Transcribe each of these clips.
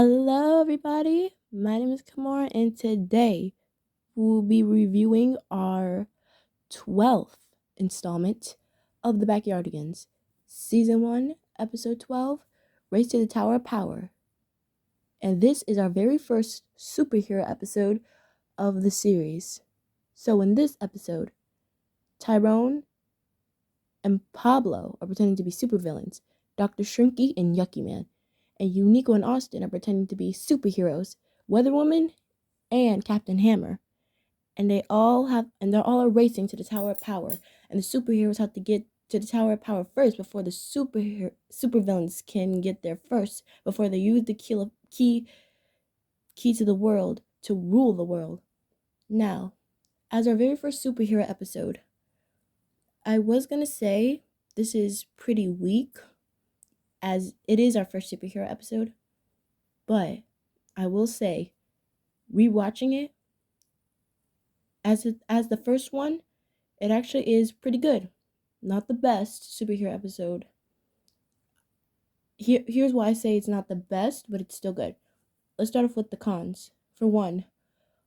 Hello, everybody. My name is Kamora, and today we'll be reviewing our 12th installment of the Backyardigans, Season 1, Episode 12, Race to the Tower of Power. And this is our very first superhero episode of the series. So, in this episode, Tyrone and Pablo are pretending to be supervillains, Dr. Shrinky and Yucky Man, and Unico and Austin are pretending to be superheroes, Weather Woman and Captain Hammer. And they're all racing to the Tower of Power. And the superheroes have to get to the Tower of Power first before the supervillains can get there first, before they use the key to the world to rule the world. Now, as our very first superhero episode, I was gonna say this is pretty weak, as it is our first superhero episode, but I will say, rewatching it as the first one, it actually is pretty good. Not the best superhero episode. Here's why I say it's not the best, but it's still good. Let's start off with the cons. For one,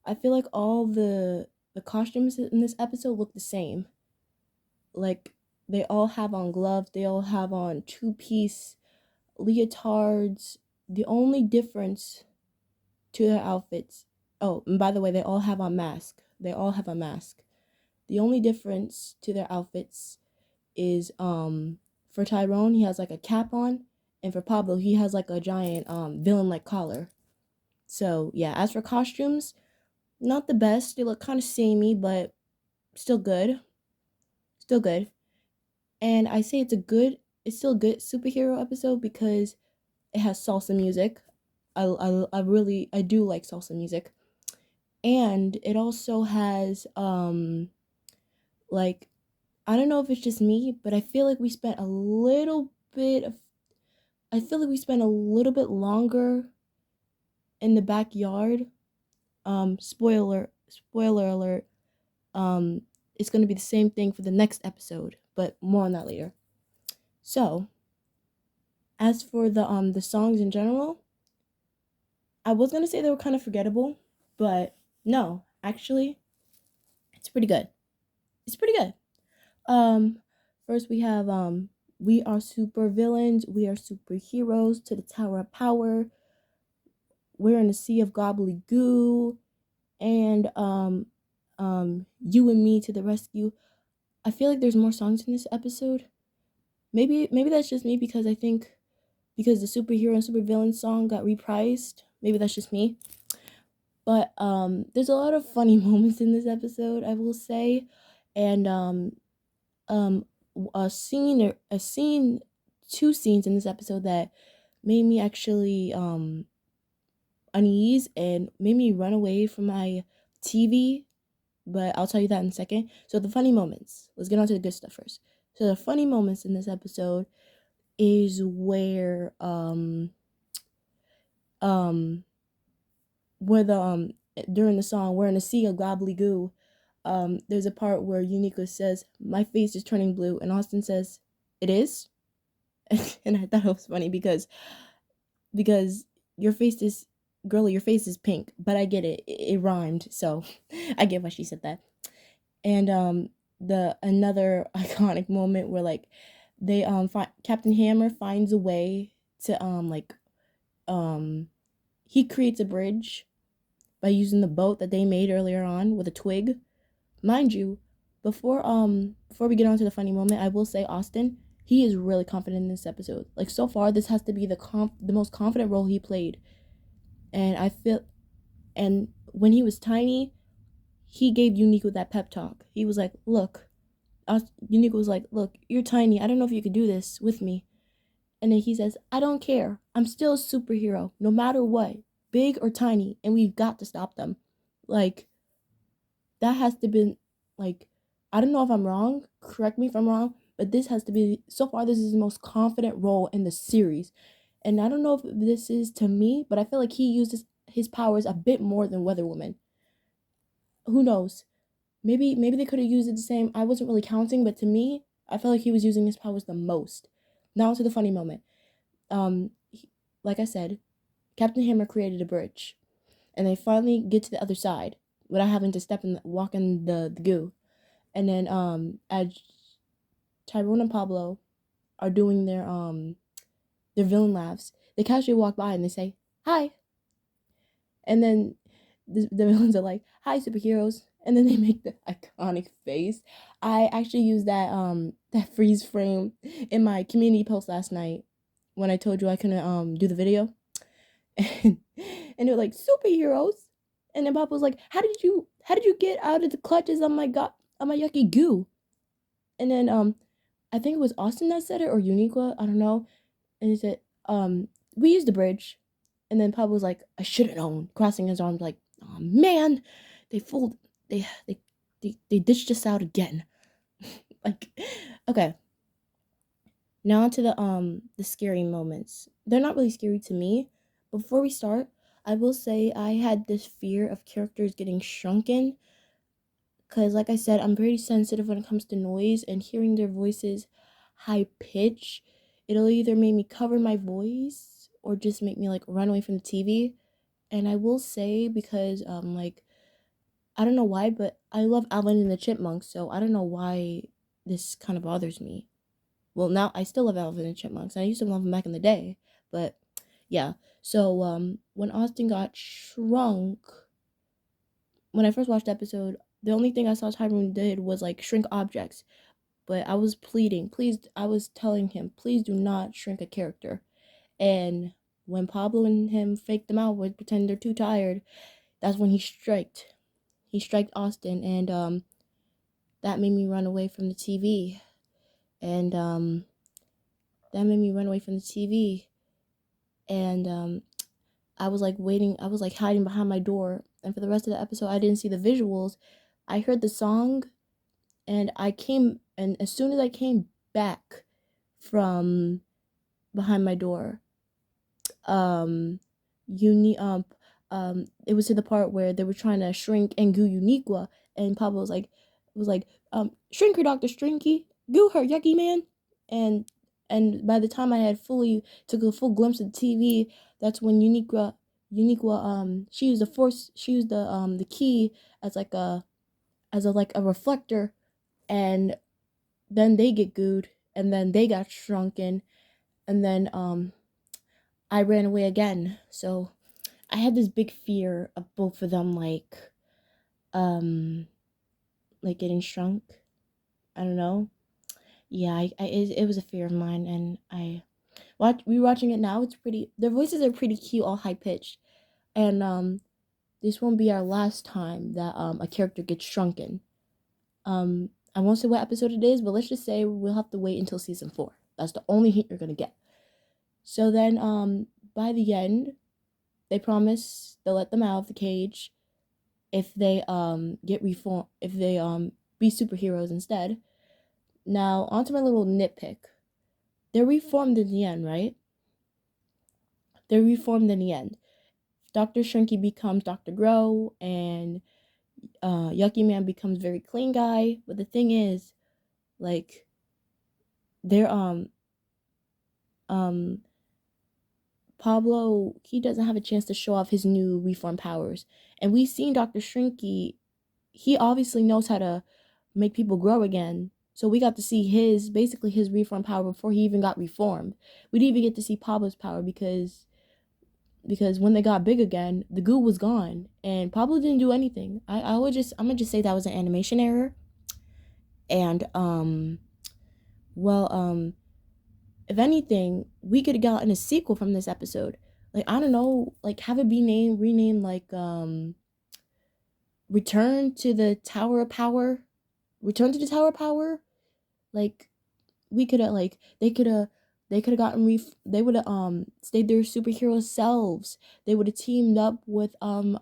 I feel like all the costumes in this episode look the same. Like, they all have on gloves, they all have on two-piece leotards. The only difference to their outfits. Oh, and by the way, they all have on masks. They all have a mask. The only difference to their outfits is for Tyrone, he has like a cap on, and for Pablo, he has like a giant villain like collar. So yeah, as for costumes, not the best. They look kind of samey, but still good. Still good. And I say it's still a good superhero episode because it has salsa music. I do like salsa music. And it also has like, I don't know if it's just me, but I feel like we spent a little bit longer in the backyard. Spoiler alert. It's gonna be the same thing for the next episode, but more on that later. So, as for the songs in general, I was gonna say they were kind of forgettable, but no, actually, it's pretty good. It's pretty good. First we have we are super villains, we are superheroes to the Tower of Power. We're in a sea of gobbly goo, and you and me to the rescue. I feel like there's more songs in this episode. Maybe that's just me because I think because the superhero and supervillain song got reprised. Maybe that's just me. But there's a lot of funny moments in this episode, I will say, and two scenes in this episode that made me actually unease and made me run away from my TV, but I'll tell you that in a second. So the funny moments. Let's get on to the good stuff first. So the funny moments in this episode is where during the song "We're in a Sea of Gobbly Goo," there's a part where Unico says, "My face is turning blue," and Austin says, "It is," and I thought it was funny because your face is girly, your face is pink, but I get it. It rhymed, so I get why she said that. And the another iconic moment where like they Captain Hammer finds a way to he creates a bridge by using the boat that they made earlier on with a twig. Mind you, before we get on to the funny moment, I will say Austin, he is really confident in this episode. Like, so far, this has to be the most confident role he played. And when he was tiny, he gave Unico that pep talk. He was like, "Look," Unico was like, "Look, you're tiny. I don't know if you could do this with me." And then he says, "I don't care. I'm still a superhero, no matter what, big or tiny, and we've got to stop them." Like, that has to be, like, I don't know if I'm wrong. Correct me if I'm wrong, but this has to be, so far, this is the most confident role in the series. And I don't know if this is to me, but I feel like he uses his powers a bit more than Weather Woman. Who knows? Maybe they could have used it the same. I wasn't really counting, but to me, I felt like he was using his powers the most. Now to the funny moment. Like I said, Captain Hammer created a bridge, and they finally get to the other side without having to walk in the goo. And then as Tyrone and Pablo are doing their villain laughs, they casually walk by and they say hi, and then the villains are like, "Hi, superheroes," and then they make the iconic face. I actually used that freeze frame in my community post last night when I told you I couldn't do the video, and they're like superheroes, and then Papa was like, how did you get out of the clutches of my yucky goo?" And then I think it was Austin that said it, or Uniqua, I don't know, and he said we used the bridge. And then Pablo was like, "I should have known," crossing his arms like, "Oh man, they fooled, they ditched us out again." Like, okay, now to the scary moments. They're not really scary to me. Before we start, I will say I had this fear of characters getting shrunken, because like I said, I'm pretty sensitive when it comes to noise, and hearing their voices high pitch, it'll either make me cover my voice or just make me like run away from the TV. And I will say, because like, I don't know why, but I love Alvin and the Chipmunks, so I don't know why this kind of bothers me. Well, now I still love Alvin and the Chipmunks. I used to love them back in the day, but yeah. So when Austin got shrunk, when I first watched the episode, the only thing I saw Tyrone did was like shrink objects. But I was pleading, please. I was telling him, please do not shrink a character. And when Pablo and him faked them out, would pretend they're too tired, that's when he striked. He striked Austin, and that made me run away from the TV. And that made me run away from the TV. And I was like waiting. I was like hiding behind my door. And for the rest of the episode, I didn't see the visuals. I heard the song, and I came. And as soon as I came back from behind my door, um, it was to the part where they were trying to shrink and goo Uniqua, and Pablo was like, shrink her, Dr. Strinky, goo her, yucky man. and and by the time I had fully took a full glimpse of the TV, that's when Uniqua she used the force, she used the key as like a reflector, and then they get gooed, and then they got shrunken, and then I ran away again. So I had this big fear of both of them, um, like getting shrunk. I don't know. Yeah, it was a fear of mine, and I rewatching it now. It's pretty. Their voices are pretty cute, all high pitched, and this won't be our last time that a character gets shrunken. I won't say what episode it is, but let's just say we'll have to wait until season 4. That's the only hint you're gonna get. So then, by the end, they promise they'll let them out of the cage if they get reformed, if they be superheroes instead. Now, onto my little nitpick. They're reformed in the end, right? They're reformed in the end. Dr. Shrinky becomes Dr. Grow, and Yucky Man becomes very clean guy. But the thing is, like, they're um Pablo, he doesn't have a chance to show off his new reformed powers. And we've seen Dr. Shrinky, he obviously knows how to make people grow again. So we got to see basically his reformed power before he even got reformed. We didn't even get to see Pablo's power because when they got big again, the goo was gone and Pablo didn't do anything. I'm gonna just say that was an animation error. And well, if anything, we could have gotten a sequel from this episode. Like, I don't know, like have it be renamed like Return to the Tower of Power. Return to the Tower of Power. Like, we could have like they could have gotten they would have stayed their superhero selves. They would have teamed up with Austin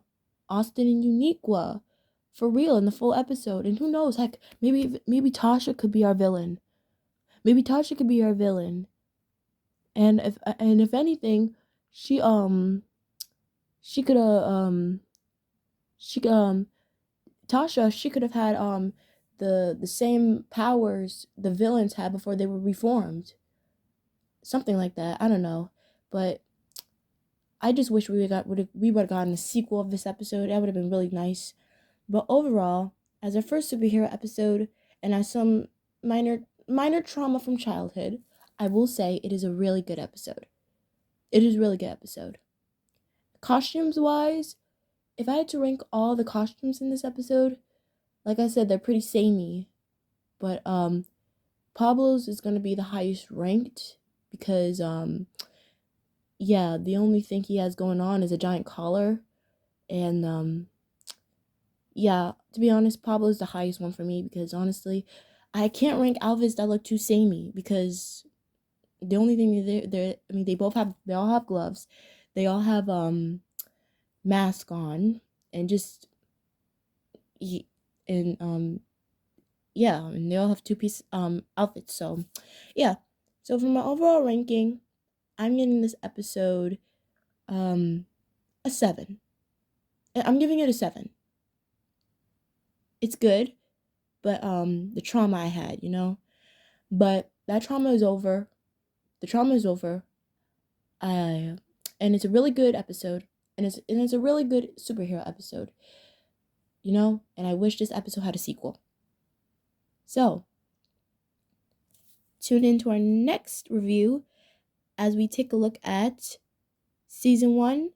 and Uniqua for real in the full episode. And who knows, heck, maybe Tasha could be our villain. Maybe Tasha could be our villain. And if anything, she she could have she Tasha, she could have had the same powers the villains had before they were reformed. Something like that. I don't know. But I just wish we would have gotten a sequel of this episode. That would have been really nice. But overall, as our first superhero episode, and as some minor trauma from childhood, I will say it is a really good episode. It is a really good episode. Costumes wise, if I had to rank all the costumes in this episode, like I said, they're pretty samey. But Pablo's is gonna be the highest ranked because yeah, the only thing he has going on is a giant collar, and yeah, to be honest, Pablo's the highest one for me because honestly, I can't rank outfits that look too samey because the only thing I mean they all have gloves, they all have mask on, and just and yeah, and they all have two-piece outfits. So yeah, so for my overall ranking, I'm giving this episode a 7. I'm giving it a 7. It's good, but the trauma I had, but that trauma is over. The trauma is over. And it's a really good episode, and it's a really good superhero episode, and I wish this episode had a sequel. So tune in to our next review as we take a look at season 1,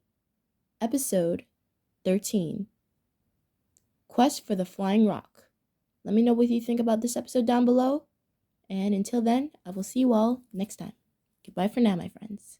episode 13, Quest for the Flying Rock. Let me know what you think about this episode down below, and until then, I will see you all next time. Goodbye for now, my friends.